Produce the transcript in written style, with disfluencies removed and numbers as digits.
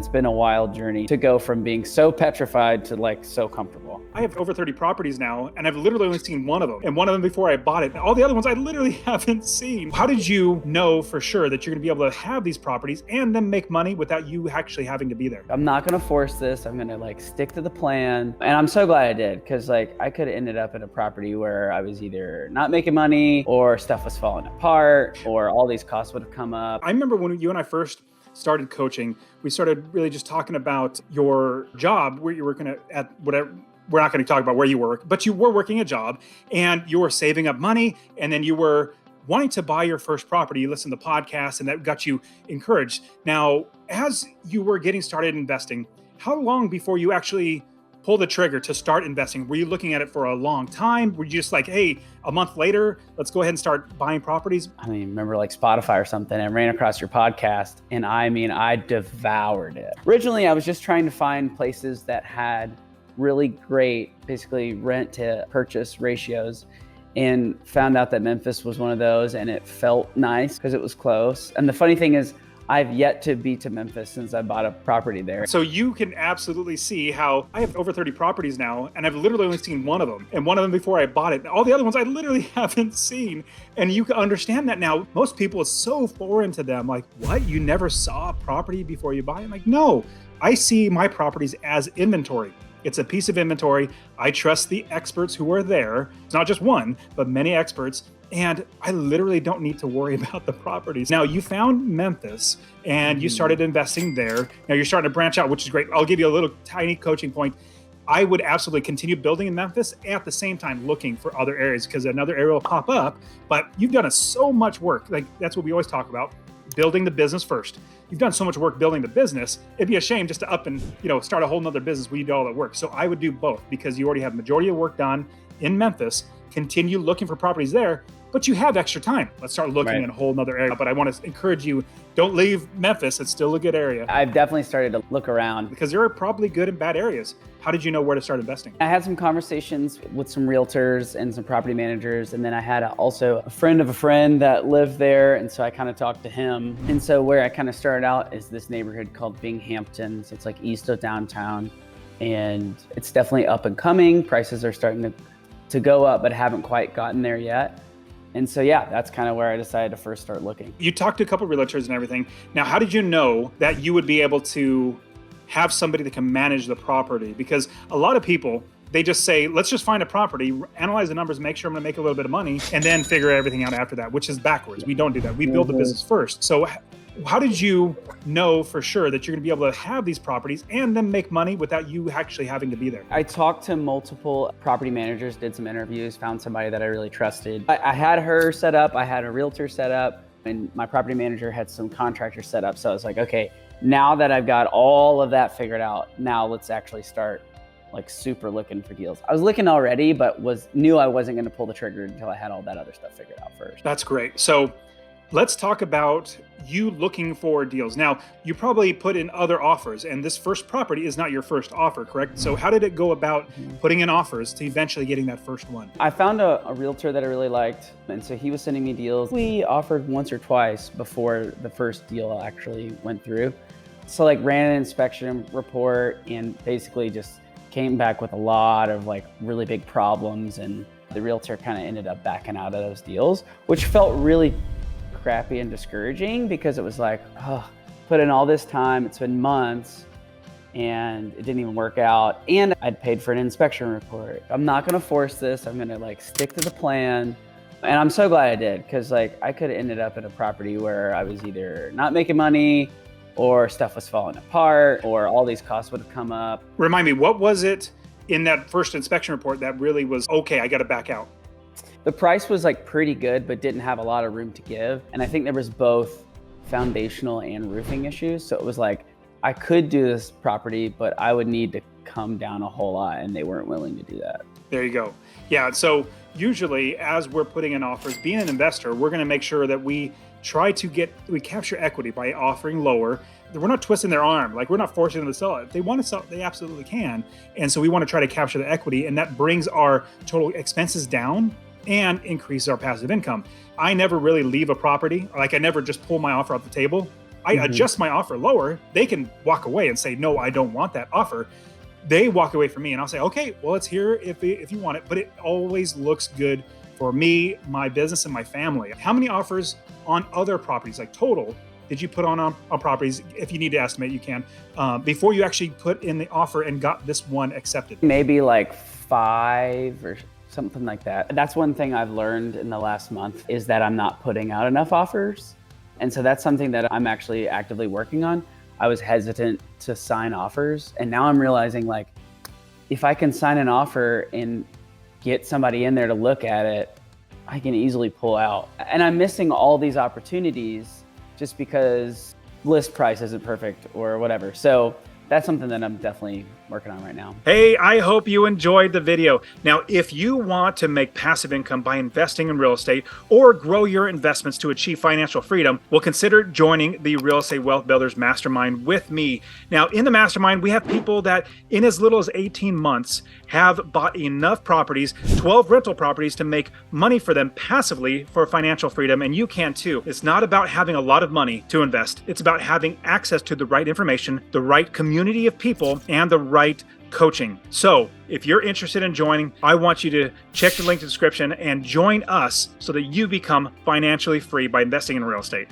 It's been a wild journey to go from being so petrified to like so comfortable. I have over 30 properties now, and I've literally only seen one of them, and one of them before I bought it. All the other ones I literally haven't seen. How did you know for sure that you're gonna be able to have these properties and then make money without you actually having to be there? I'm not gonna force this. I'm gonna like stick to the plan. And I'm so glad I did, because like I could have ended up in a property where I was either not making money or stuff was falling apart or all these costs would have come up. I remember when you and I first started coaching, we started really just talking about your job where you were working at whatever. We're not going to talk about where you work, but you were working a job and you were saving up money, and then you were wanting to buy your first property. You listened to podcasts and that got you encouraged. Now, as you were getting started investing, how long before you actually pulled the trigger to start investing? Were you looking at it for a long time? Were you just like, hey, a month later, let's go ahead and start buying properties? I mean, remember like Spotify or something, and ran across your podcast, and I devoured it. Originally, I was just trying to find places that had really great, basically rent to purchase ratios, and found out that Memphis was one of those, and it felt nice because it was close. And the funny thing is, I've yet to be to Memphis since I bought a property there. So you can absolutely see how I have over 30 properties now, and I've literally only seen one of them, and one of them before I bought it. All the other ones I literally haven't seen. And you can understand that now. Most people, it's so foreign to them. Like, what? You never saw a property before you buy it? I'm like, no, I see my properties as inventory. It's a piece of inventory. I trust the experts who are there. It's not just one, but many experts. And I literally don't need to worry about the properties. Now, you found Memphis and you started investing there. Now you're starting to branch out, which is great. I'll give you a little tiny coaching point. I would absolutely continue building in Memphis at the same time looking for other areas, because another area will pop up. But you've done so much work. Like, that's what we always talk about, building the business first. You've done so much work building the business. It'd be a shame just to up and start a whole nother business where you do all that work. So I would do both, because you already have majority of work done in Memphis. Continue looking for properties there, but you have extra time. Let's start looking in a whole nother area. But I want to encourage you, don't leave Memphis. It's still a good area. I've definitely started to look around, because there are probably good and bad areas. How did you know where to start investing? I had some conversations with some realtors and some property managers, and then I had also a friend of a friend that lived there, and so I kind of talked to him. And so where I kind of started out is this neighborhood called Binghampton. So it's like east of downtown, and it's definitely up and coming. Prices are starting to go up, but haven't quite gotten there yet. And so, yeah, that's kind of where I decided to first start looking. You talked to a couple of realtors and everything. Now, how did you know that you would be able to have somebody that can manage the property? Because a lot of people, they just say, let's just find a property, analyze the numbers, make sure I'm gonna make a little bit of money, and then figure everything out after that, which is backwards. We don't do that. We build the business first. So how did you know for sure that you're gonna be able to have these properties and then make money without you actually having to be there? I talked to multiple property managers, did some interviews, found somebody that I really trusted. I had her set up, I had a realtor set up, and my property manager had some contractors set up. So I was like, okay, now that I've got all of that figured out, now let's actually start like super looking for deals. I was looking already, but knew I wasn't gonna pull the trigger until I had all that other stuff figured out first. That's great. So let's talk about you looking for deals. Now, you probably put in other offers, and this first property is not your first offer, correct? So how did it go about putting in offers to eventually getting that first one? I found a realtor that I really liked, and so he was sending me deals. We offered once or twice before the first deal actually went through. So like ran an inspection report and basically just came back with a lot of like really big problems, and the realtor kind of ended up backing out of those deals, which felt really crappy and discouraging, because it was like, oh, put in all this time, it's been months, and it didn't even work out, and I'd paid for an inspection report. I'm not gonna force this. I'm gonna like stick to the plan. And I'm so glad I did, because like I could have ended up in a property where I was either not making money or stuff was falling apart or all these costs would have come up. Remind me, what was it in that first inspection report that really was, okay, I gotta back out? The price was like pretty good, but didn't have a lot of room to give. And I think there was both foundational and roofing issues. So it was like, I could do this property, but I would need to come down a whole lot, and they weren't willing to do that. There you go. Yeah, so usually as we're putting in offers, being an investor, we're gonna make sure that we capture equity by offering lower. We're not twisting their arm. Like, we're not forcing them to sell it. If they want to sell it, they absolutely can. And so we want to try to capture the equity, and that brings our total expenses down and increase our passive income. I never really leave a property. Like, I never just pull my offer off the table. I adjust my offer lower, they can walk away and say, no, I don't want that offer. They walk away from me and I'll say, okay, well, it's here if you want it, but it always looks good for me, my business, and my family. How many offers on other properties, like total, did you put on properties? If you need to estimate, you can, before you actually put in the offer and got this one accepted? Maybe like 5 or something like that. That's one thing I've learned in the last month is that I'm not putting out enough offers. And so that's something that I'm actually actively working on. I was hesitant to sign offers. And now I'm realizing, like, if I can sign an offer and get somebody in there to look at it, I can easily pull out. And I'm missing all these opportunities just because list price isn't perfect or whatever. So that's something that I'm definitely working on right now. Hey, I hope you enjoyed the video. Now, if you want to make passive income by investing in real estate or grow your investments to achieve financial freedom, well, consider joining the Real Estate Wealth Builders Mastermind with me. Now, in the mastermind, we have people that in as little as 18 months have bought enough properties, 12 rental properties, to make money for them passively for financial freedom, and you can too. It's not about having a lot of money to invest. It's about having access to the right information, the right community of people, and the right coaching. So if you're interested in joining, I want you to check the link in the description and join us so that you become financially free by investing in real estate.